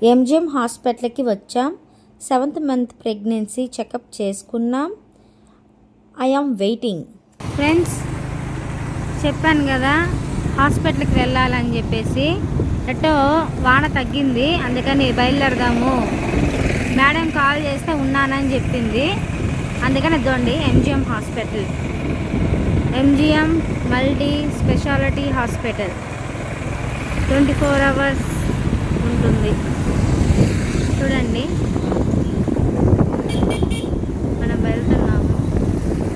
MGM హాస్పిటల్కి వచ్చాం. 7th month pregnancy checkup చేసుకున్నాం. I am waiting. ఫ్రెండ్స్, చెప్పాను కదా హాస్పిటల్కి వెళ్ళాలని చెప్పేసి. ఎట్టో వాన తగ్గింది, అందుకని బయలుదేరదాము. మేడం కాల్ చేస్తే ఉన్నానని చెప్పింది, అందుకని ఇద్దండి MGM hospital. MGM multi specialty hospital 24 hours ఉంటుంది. చూడండి, మనం వెళ్తున్నాము.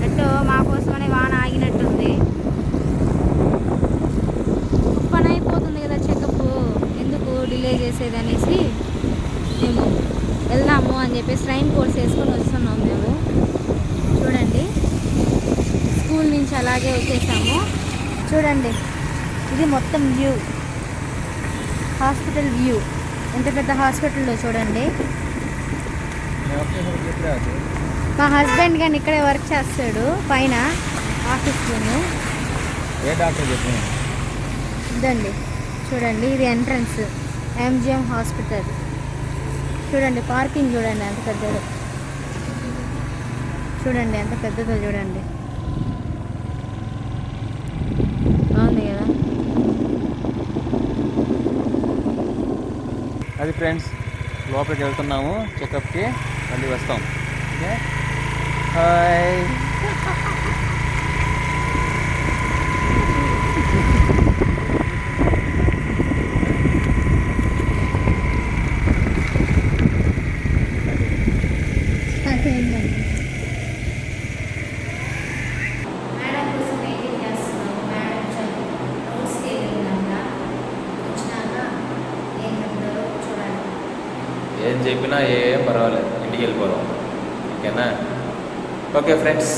ఎట్టో మా కోసమనే వాన ఆగినట్టుంది. పని అయిపోతుంది కదా చెకప్, ఎందుకు డిలే చేసేదనేసి మేము వెళ్దాము అని చెప్పేసి ట్రైన్ కోర్స్ వేసుకొని వస్తున్నాము మేము. చూడండి, స్కూల్ నుంచి అలాగే వచ్చేసాము. చూడండి, ఇది మొత్తం వ్యూ, హాస్పిటల్ వ్యూ. ఎంత పెద్ద హాస్పిటల్లో చూడండి. మా హస్బెండ్ కానీ ఇక్కడే వర్క్ చేస్తాడు పైన ఆఫీస్లోను. ఇదండి చూడండి, ఇది ఎంట్రన్స్ ఎంజిఎం హాస్పిటల్. చూడండి పార్కింగ్, చూడండి ఎంత పెద్దదో, చూడండి ఎంత పెద్దదో చూడండి. బాగుంది కదా. అది ఫ్రెండ్స్, లోపలికి వెళ్తున్నాము చెకప్కి, మళ్ళీ వస్తాం. Okay, hi. ఏం చెప్పినా ఏం పర్వాలేదు, ఇంటికి వెళ్ళిపోదాం. ఓకేనా? Okay friends.